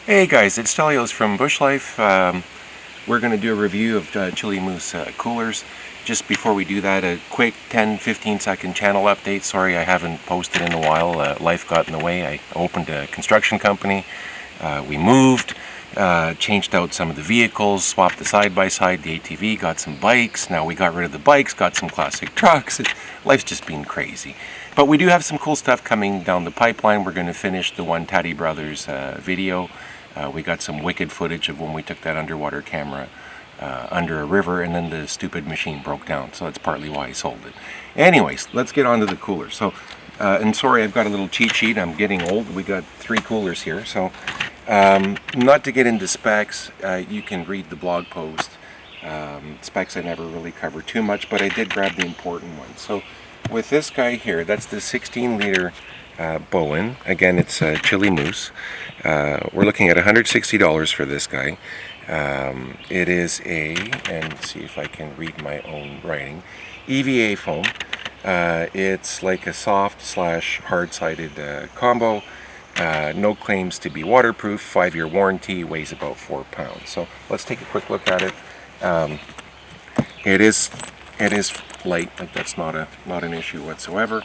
Hey guys, it's Stelios from BushLife. We're going to do a review of Chili Moose coolers. Just before we do that, a quick 10-15 second channel update. Sorry I haven't posted in a while. Life got in the way. I opened a construction company. We moved, changed out some of the vehicles, swapped the side-by-side, the ATV, got some bikes. Now we got rid of the bikes, got some classic trucks. Life's just been crazy. But we do have some cool stuff coming down the pipeline. We're going to finish the One Taddy Brothers video. We got some wicked footage of when we took that underwater camera under a river, and then the stupid machine broke down, so that's partly why I sold it. Anyways, let's get on to the cooler. So, and sorry, I've got a little cheat sheet. I'm getting old. We got 3 coolers here, so not to get into specs, you can read the blog post. Specs I never really cover too much, but I did grab the important ones. So with this guy here, that's the 16-liter Bowen. Again, it's Chili Moose. We're looking at $160 for this guy. It is and see if I can read my own writing, EVA foam. It's like a soft / hard-sided combo. No claims to be waterproof, 5-year warranty, weighs about 4 pounds. So let's take a quick look at it. It is light, like that's not an issue whatsoever.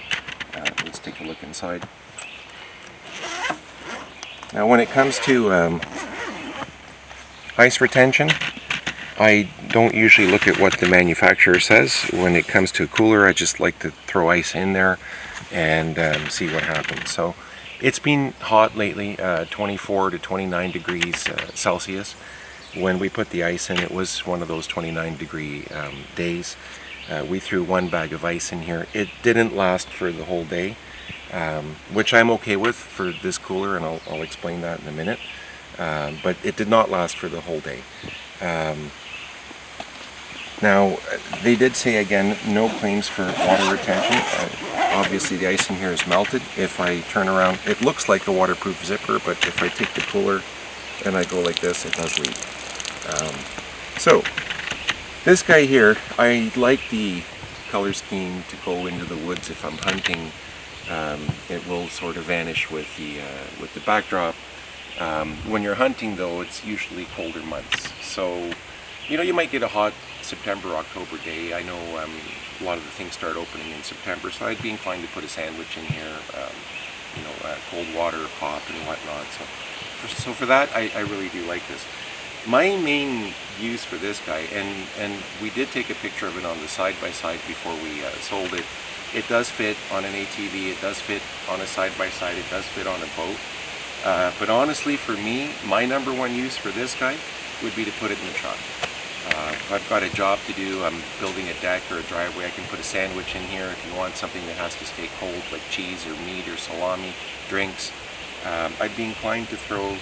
Let's take a look inside. Now when it comes to ice retention, I don't usually look at what the manufacturer says. When it comes to a cooler, I just like to throw ice in there and see what happens. So it's been hot lately, 24 to 29 degrees Celsius. When we put the ice in, it was one of those 29-degree days. We threw 1 bag of ice in here. It didn't last for the whole day, which I'm okay with for this cooler, and I'll explain that in a minute. But it did not last for the whole day. Now, they did say, again, no claims for water retention. Obviously, the ice in here is melted. If I turn around, it looks like a waterproof zipper, but if I take the cooler and I go like this, it does leak. So, this guy here, I like the color scheme to go into the woods if I'm hunting. It will sort of vanish with the backdrop. When you're hunting, though, it's usually colder months. So, you might get a hot September, October day. I know a lot of the things start opening in September, so I'd be inclined to put a sandwich in here, cold water, pop, and whatnot. So for that, I really do like this. My main use for this guy, and we did take a picture of it on the side-by-side before we sold it. It does fit on an ATV, it does fit on a side-by-side, it does fit on a boat. But honestly, for me, my number one use for this guy would be to put it in the truck. If I've got a job to do, I'm building a deck or a driveway, I can put a sandwich in here. If you want something that has to stay cold, like cheese or meat or salami, drinks, I'd be inclined to throw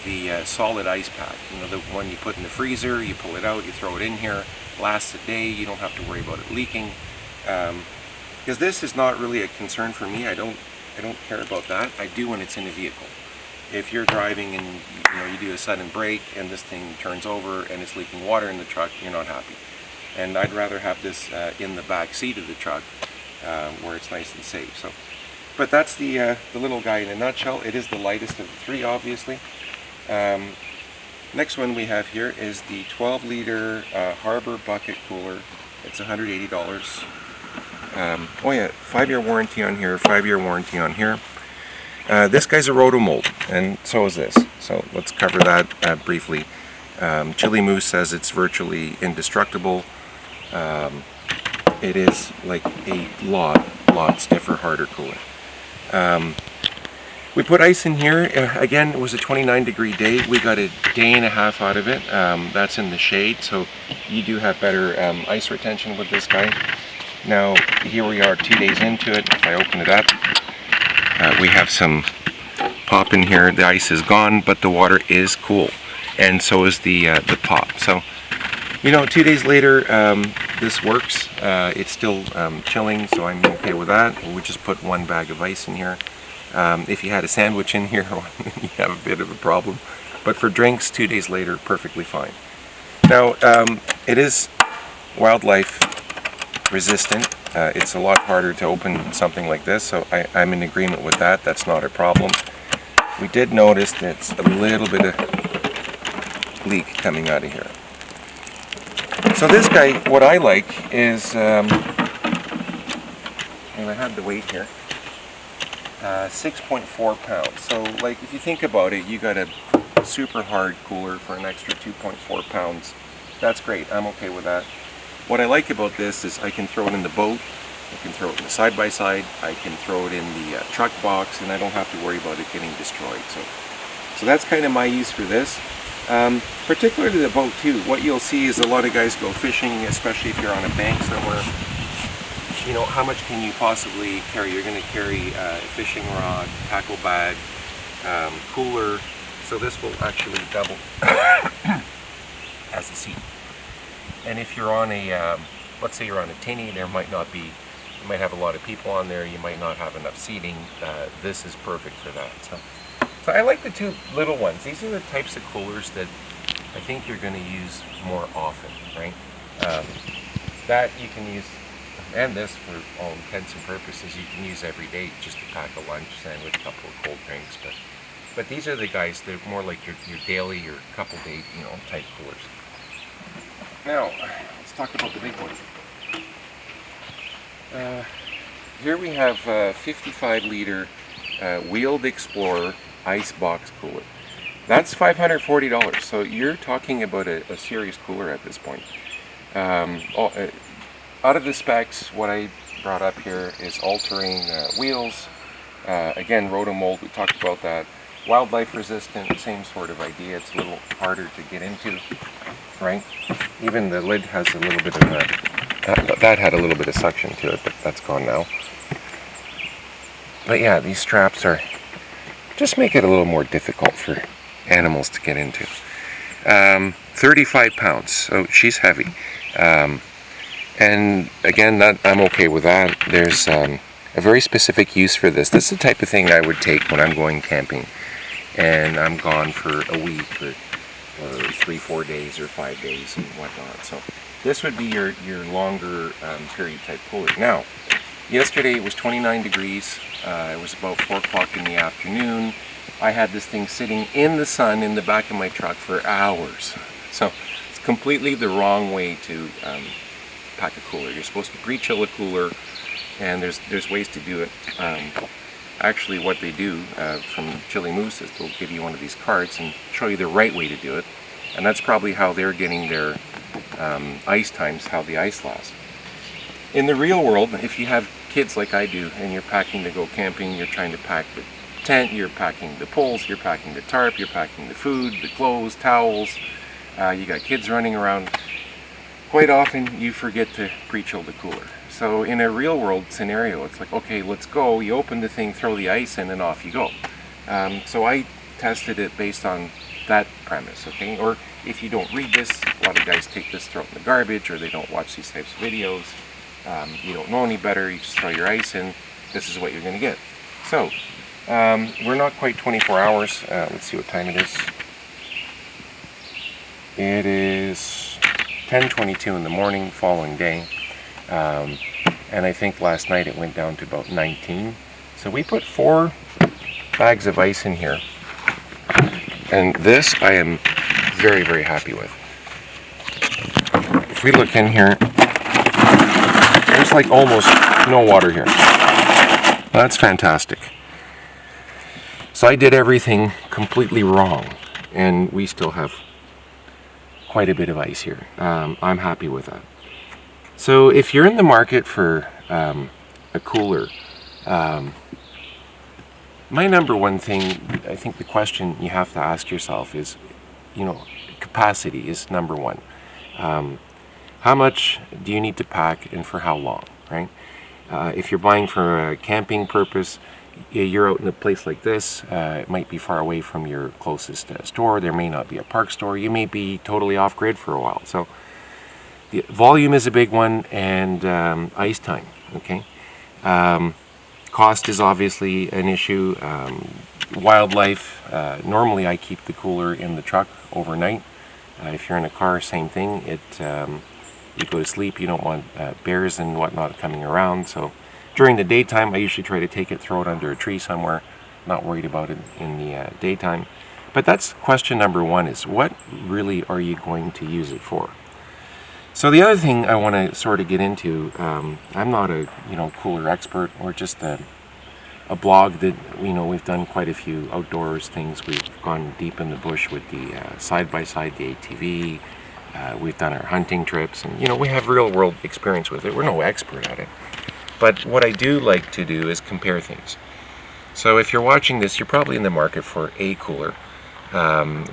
the solid ice pack. The one you put in the freezer, you pull it out, you throw it in here, lasts a day, you don't have to worry about it leaking. Because this is not really a concern for me. I don't care about that. I do when it's in a vehicle. If you're driving and you do a sudden brake and this thing turns over and it's leaking water in the truck, you're not happy. And I'd rather have this in the back seat of the truck where it's nice and safe. So, but that's the little guy in a nutshell. It is the lightest of the 3, obviously. Next one we have here is the 12-liter Harbour bucket cooler. It's $180. Oh yeah, 5-year warranty on here, 5-year warranty on here. This guy's a rotomold, and so is this. So let's cover that briefly. Chili Moose says it's virtually indestructible. It is like a lot stiffer, harder cooler. We put ice in here. Again, it was a 29-degree day. We got a day and a half out of it. That's in the shade, so you do have better ice retention with this guy. Now, here we are 2 days into it. If I open it up, we have some pop in here. The ice is gone, but the water is cool, and so is the pop. So, 2 days later, this works. It's still chilling, so I'm okay with that. We just put 1 bag of ice in here. If you had a sandwich in here, you have a bit of a problem. But for drinks, 2 days later, perfectly fine. Now, it is wildlife resistant. It's a lot harder to open something like this, so I'm in agreement with that. That's not a problem. we did notice that's a little bit of leak coming out of here. So this guy, what I like is, and I have the weight here, 6.4 pounds. So like if you think about it, you got a super hard cooler for an extra 2.4 pounds. That's great, I'm okay with that. What I like about this is I can throw it in the boat, I can throw it in the side-by-side, I can throw it in the truck box, and I don't have to worry about it getting destroyed. So that's kind of my use for this. Particularly the boat too. What you'll see is a lot of guys go fishing, especially if you're on a bank somewhere. You know, how much can you possibly carry? You're going to carry a fishing rod, tackle bag, cooler. So this will actually double as a seat. And if you're on a, let's say you're on a tinny, there might not be, you might have a lot of people on there, you might not have enough seating. This is perfect for that. So I like the two little ones. These are the types of coolers that I think you're going to use more often, right? That you can use, and this for all intents and purposes, you can use every day just to pack a lunch sandwich, a couple of cold drinks. But these are the guys that are more like your daily or couple day, you know, type coolers. Now, let's talk about the big boys. Here we have a 55 liter Wheeled Explorer ice box cooler. That's $540. So you're talking about a serious cooler at this point. Out of the specs, what I brought up here is all-terrain wheels. Again, rotomold, we talked about that. Wildlife resistant, same sort of idea. It's a little harder to get into, right? Even the lid has a little bit of that had a little bit of suction to it, but that's gone now. But yeah, these straps are just make it a little more difficult for animals to get into. 35 pounds, so she's heavy. And again, I'm okay with that. There's a very specific use for this. This is the type of thing I would take when I'm going camping and I'm gone for a week or 3-4 days or 5 days and whatnot. So this would be your longer period type cooler. Now, yesterday it was 29 degrees. It was about 4 o'clock in the afternoon. I had this thing sitting in the sun in the back of my truck for hours. So it's completely the wrong way to pack a cooler. You're supposed to pre-chill a cooler, and there's ways to do it. Actually, what they do from Chili Moose is they'll give you one of these cards and show you the right way to do it. And that's probably how they're getting their ice times, how the ice lasts. In the real world, if you have kids like I do and you're packing to go camping, you're trying to pack the tent, you're packing the poles, you're packing the tarp, you're packing the food, the clothes, towels, you got kids running around, quite often you forget to pre-chill the cooler. So in a real world scenario, it's like, okay, let's go, you open the thing, throw the ice in, and off you go. So I tested it based on that premise, okay? Or if you don't read this, a lot of guys take this, throw it in the garbage, or they don't watch these types of videos. You don't know any better, you just throw your ice in, this is what you're gonna get. So, we're not quite 24 hours, let's see what time it is. It is 10:22 in the morning, following day. And I think last night it went down to about 19. So we put 4 bags of ice in here. And this I am very, very happy with. If we look in here, there's like almost no water here. That's fantastic. So I did everything completely wrong, and we still have quite a bit of ice here. I'm happy with that. So if you're in the market for a cooler, my number one thing, I think the question you have to ask yourself is, you know, capacity is number one. How much do you need to pack and for how long, right? If you're buying for a camping purpose, you're out in a place like this, it might be far away from your closest store, there may not be a park store, you may be totally off-grid for a while. So the volume is a big one, and ice time, okay? Cost is obviously an issue. Wildlife, normally I keep the cooler in the truck overnight. If you're in a car, same thing. You go to sleep, you don't want bears and whatnot coming around. So during the daytime, I usually try to take it, throw it under a tree somewhere. not worried about it in the daytime. But that's question number one, is what really are you going to use it for? So the other thing I want to sort of get into, I'm not a cooler expert, or just a blog that we've done quite a few outdoors things. We've gone deep in the bush with the side-by-side, the ATV. We've done our hunting trips, and we have real-world experience with it. We're no expert at it, but what I do like to do is compare things. So if you're watching this, you're probably in the market for a cooler.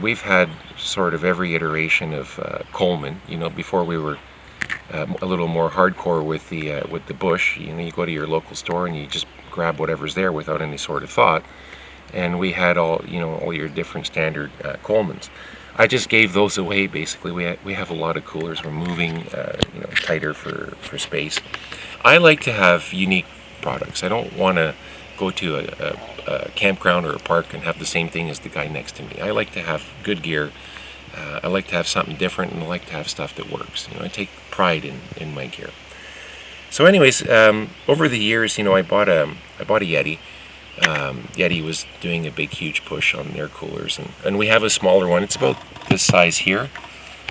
We've had sort of every iteration of Coleman. Before we were a little more hardcore with the Bush. You go to your local store and you just grab whatever's there without any sort of thought. And we had all your different standard Colemans. I just gave those away basically. We have a lot of coolers. We're moving tighter for space. I like to have unique products. I don't want to go to a campground or a park and have the same thing as the guy next to me. I like to have good gear. I like to have something different, and I like to have stuff that works. I take pride in my gear. So anyways, over the years, I bought a Yeti. Yeti was doing a big, huge push on their coolers, and we have a smaller one. It's about this size here.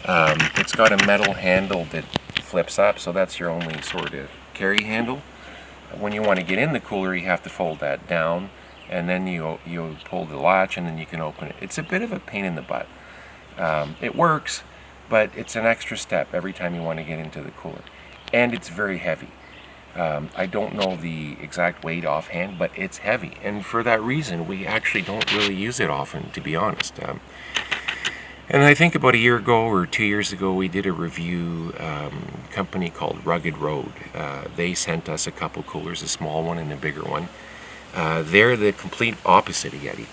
It's got a metal handle that flips up, so that's your only sort of carry handle. When you want to get in the cooler, you have to fold that down, and then you pull the latch, and then you can open it. It's a bit of a pain in the butt. It works, but it's an extra step every time you want to get into the cooler, and it's very heavy. I don't know the exact weight offhand, but it's heavy, and for that reason we actually don't really use it often, to be honest. And I think about a year ago or 2 years ago, we did a review, company called Rugged Road. They sent us a couple coolers, a small one and a bigger one. They're the complete opposite of Yeti.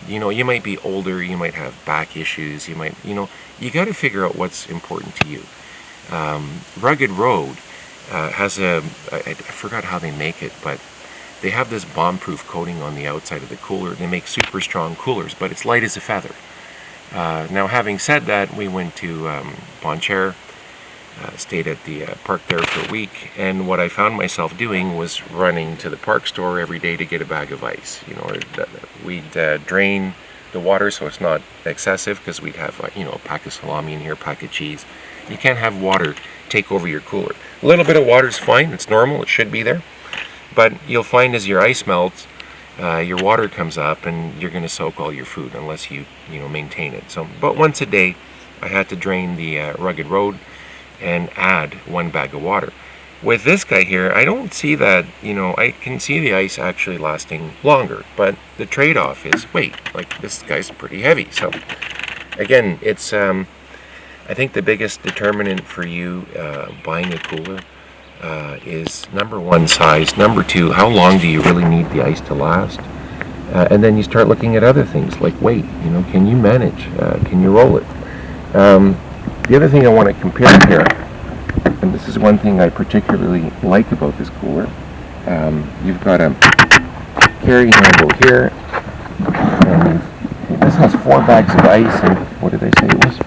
You might be older, you might have back issues, you got to figure out what's important to you. Rugged Road has I forgot how they make it, but they have this bomb-proof coating on the outside of the cooler. They make super strong coolers, but it's light as a feather. Now, having said that, we went to Bon Chair, stayed at the park there for a week, and what I found myself doing was running to the park store every day to get a bag of ice. We'd drain the water so it's not excessive, because we'd have a pack of salami in here, a pack of cheese. You can't have water take over your cooler. A little bit of water is fine, it's normal, it should be there, but you'll find as your ice melts, your water comes up and you're going to soak all your food unless you maintain it. But once a day I had to drain the Rugged Road and add one bag of water. With this guy here, I don't see that. I can see the ice actually lasting longer, but the trade-off is weight. Like, this guy's pretty heavy. So again, it's I think the biggest determinant for you buying a cooler is number one, size. Number two, how long do you really need the ice to last? And then you start looking at other things like weight. Can you manage? Can you roll it? The other thing I want to compare here, and this is one thing I particularly like about this cooler, you've got a carry handle here, and this has 4 bags of ice, and what did I say it was?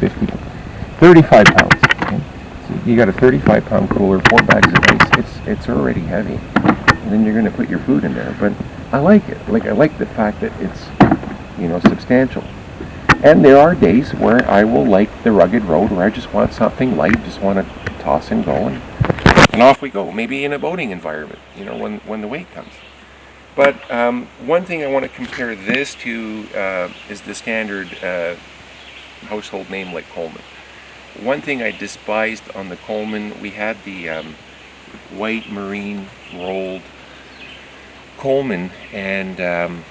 35 pounds. Okay? So you got a 35-pound cooler, 4 bags of ice. It's already heavy, and then you're going to put your food in there. But I like it. I like the fact that it's substantial. And there are days where I will like the Rugged Road, where I just want something light, just want to toss and go, and off we go. Maybe in a boating environment, when the weight comes. But one thing I want to compare this to is the standard household name like Coleman. One thing I despised on the Coleman, we had the white marine rolled Coleman, and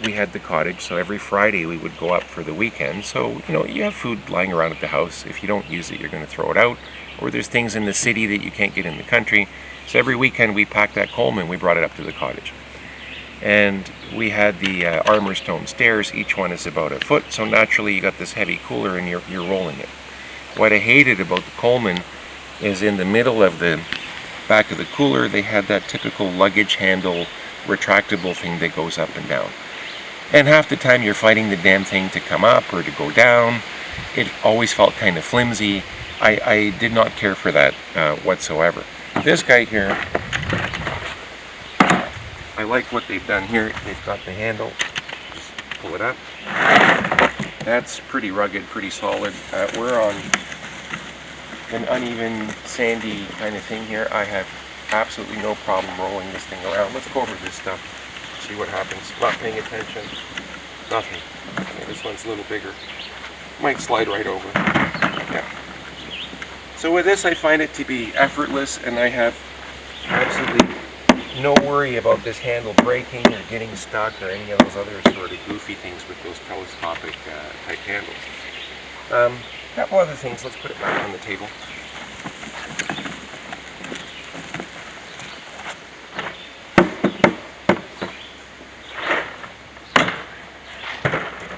we had the cottage, so every Friday we would go up for the weekend. So you have food lying around at the house. If you don't use it, you're going to throw it out, or there's things in the city that you can't get in the country. So every weekend we packed that Coleman, we brought it up to the cottage, and we had the armor stone stairs. Each one is about a foot, so naturally you got this heavy cooler and you're rolling it. What I hated about the Coleman is in the middle of the back of the cooler, they had that typical luggage handle retractable thing that goes up and down. And half the time you're fighting the damn thing to come up or to go down. It always felt kind of flimsy. I did not care for that whatsoever. This guy here, I like what they've done here. They've got the handle, just pull it up. That's pretty rugged, pretty solid. We're on an uneven, sandy kind of thing here. I have absolutely no problem rolling this thing around. Let's go over this stuff, see what happens. Not paying attention, nothing. Okay, this one's a little bigger. Might slide right over. Yeah. So with this, I find it to be effortless, and I have absolutely no worry about this handle breaking or getting stuck or any of those other sort of goofy things with those telescopic type handles. A couple other things. Let's put it back on the table.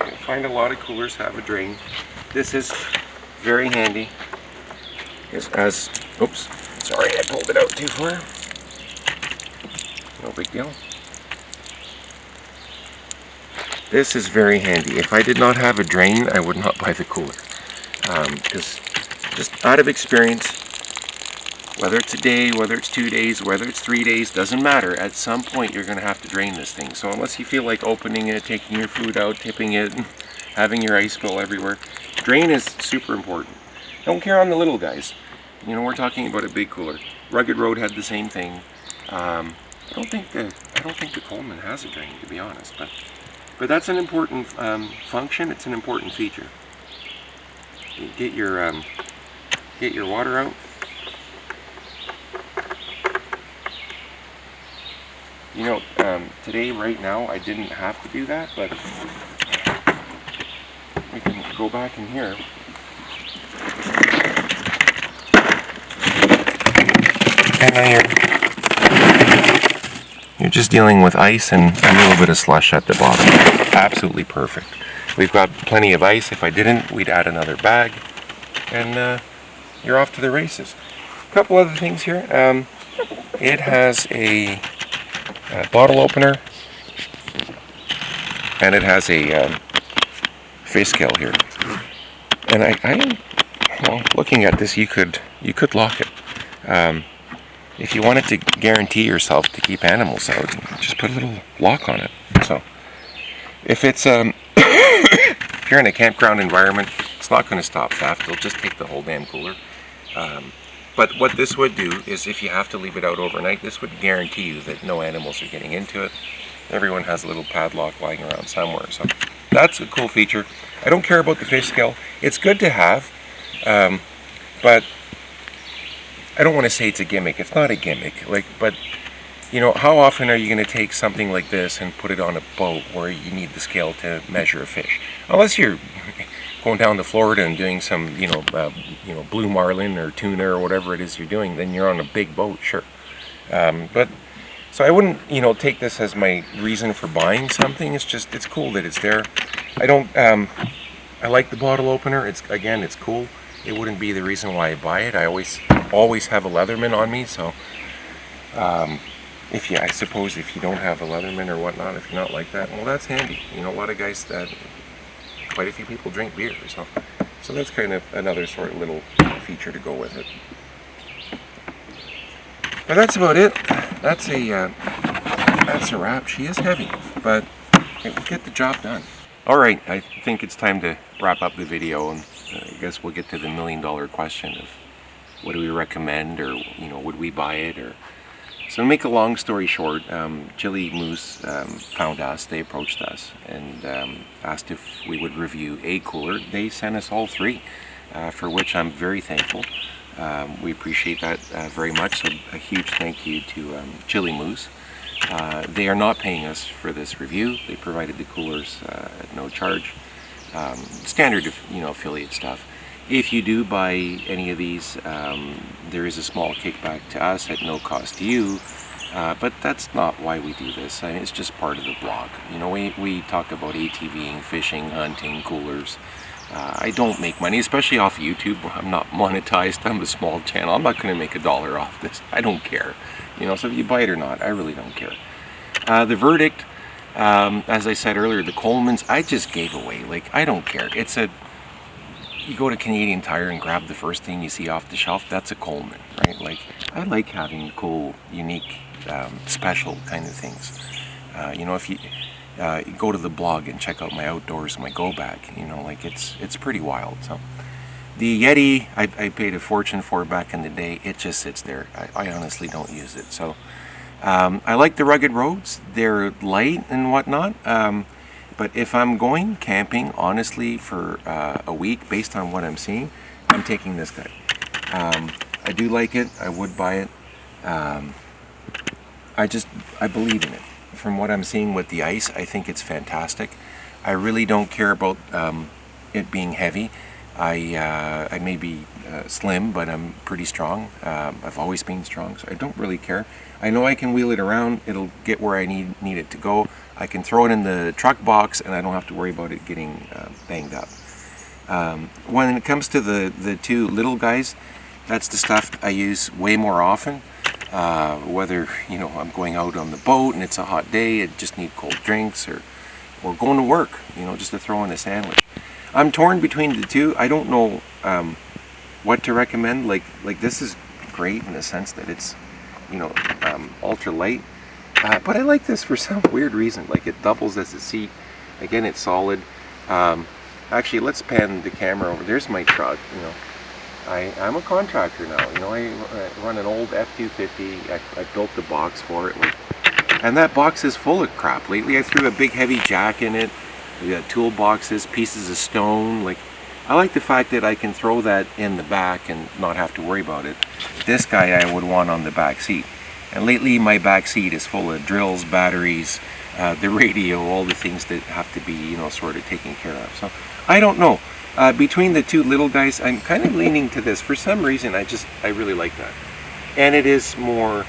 I find a lot of coolers have a drain. This is very handy. Oops, sorry, I pulled it out too far. No big deal. This is very handy. If I did not have a drain, I would not buy the cooler. Because just out of experience, whether it's a day, whether it's 2 days, whether it's 3 days, doesn't matter. At some point, you're going to have to drain this thing. So unless you feel like opening it, taking your food out, tipping it, having your ice spill everywhere, drain is super important. Don't care on the little guys. You know, we're talking about a big cooler. Rugged Road had the same thing. I don't think the Coleman has a drain, to be honest, but that's an important function. It's an important feature. You get your water out. You know, today, right now, I didn't have to do that, but we can go back in here. And then you're just dealing with ice and a little bit of slush at the bottom. Absolutely perfect. We've got plenty of ice. If I didn't, we'd add another bag, and you're off to the races. A couple other things here. It has a bottle opener, and it has a fish scale here. And well, looking at this, you could lock it. If you wanted to guarantee yourself to keep animals out, just put a little lock on it. So, if it's if you're in a campground environment, it's not going to stop theft. It'll just take the whole damn cooler. But what this would do is, if you have to leave it out overnight, this would guarantee you that no animals are getting into it. Everyone has a little padlock lying around somewhere. So that's a cool feature. I don't care about the fish scale. It's good to have, but I don't want to say it's a gimmick. It's not a gimmick. But you know, how often are you going to take something like this and put it on a boat where you need the scale to measure a fish? Unless you're going down to Florida and doing some, blue marlin or tuna or whatever it is you're doing, then you're on a big boat, sure. But so I wouldn't, take this as my reason for buying something. It's cool that it's there. I like the bottle opener. It's cool. It wouldn't be the reason why I buy it. I always have a Leatherman on me, so I suppose if you don't have a Leatherman or whatnot, if you're not like that, well, that's handy. A lot of guys, quite a few people drink beer, so that's kind of another sort of little feature to go with it. But that's about it. That's a wrap. She is heavy, but it will get the job done. Alright, I think it's time to wrap up the video, and I guess we'll get to the million-dollar question of what do we recommend, or would we buy it? Or so to make a long story short, Chili Moose found us. They approached us and asked if we would review a cooler. They sent us all three, for which I'm very thankful. We appreciate that very much. So a huge thank you to Chili Moose. They are not paying us for this review. They provided the coolers at no charge. Standard, affiliate stuff. If you do buy any of these, there is a small kickback to us at no cost to you, but that's not why we do this. I mean, it's just part of the blog. We talk about ATVing, fishing, hunting, coolers. I don't make money, especially off YouTube. I'm not monetized. I'm a small channel. I'm not going to make $1 off this. I don't care. So if you buy it or not, I really don't care. The verdict, as I said earlier, the Colemans, I just gave away. I don't care. you go to Canadian Tire and grab the first thing you see off the shelf, that's a Coleman, right? Like, I like having cool, unique, special kind of things. You know, if you go to the blog and check out my outdoors, my go bag, you know, like it's pretty wild. So the Yeti, I paid a fortune for back in the day. It just sits there. I honestly don't use it. So I like the rugged roads. They're light and whatnot. But if I'm going camping, honestly, for a week, based on what I'm seeing, I'm taking this guy. I do like it. I would buy it. I believe in it. From what I'm seeing with the ice, I think it's fantastic. I really don't care about it being heavy. I may be slim, but I'm pretty strong. I've always been strong, so I don't really care. I know I can wheel it around. It'll get where I need it to go. I can throw it in the truck box, and I don't have to worry about it getting banged up. When it comes to the two little guys, that's the stuff I use way more often. Whether, you know, I'm going out on the boat and it's a hot day, I just need cold drinks, or going to work, you know, just to throw in a sandwich. I'm torn between the two. I don't know what to recommend. Like this is great in the sense that it's, you know, ultra light, but I like this for some weird reason. Like, it doubles as a seat. Again, it's solid. Actually, let's pan the camera over. There's my truck. You know, I'm a contractor now. You know, I run an old F-250. I built the box for it, and that box is full of crap. Lately, I threw a big heavy jack in it. We got toolboxes, pieces of stone. Like, I like the fact that I can throw that in the back and not have to worry about it. This guy I would want on the back seat. And lately, my back seat is full of drills, batteries, the radio, all the things that have to be, you know, sort of taken care of. So I don't know. Between the two little guys, I'm kind of leaning to this. For some reason, I really like that. And it is more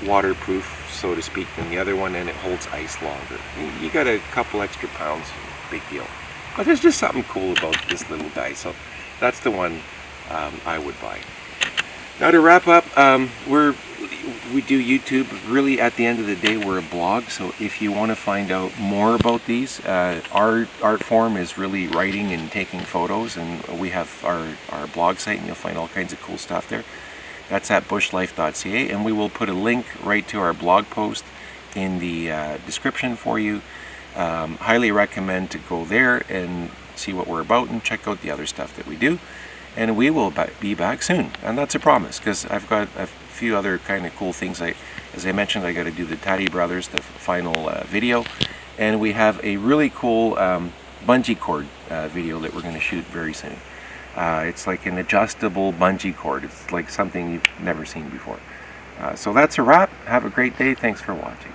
waterproof, so to speak, than the other one, and it holds ice longer. You got a couple extra pounds, big deal. But there's just something cool about this little guy, so that's the one I would buy. Now, to wrap up, we do YouTube. Really, at the end of the day, we're a blog, so if you want to find out more about these, our art form is really writing and taking photos, and we have our blog site, and you'll find all kinds of cool stuff there. That's at bushlife.ca, and we will put a link right to our blog post in the description for you. Highly recommend to go there and see what we're about and check out the other stuff that we do. And we will be back soon, and that's a promise, because I've got a few other kind of cool things. As I mentioned, I got to do the Taddy Brothers, the final video, and we have a really cool bungee cord video that we're going to shoot very soon. It's like an adjustable bungee cord. It's like something you've never seen before. So that's a wrap. Have a great day. Thanks for watching.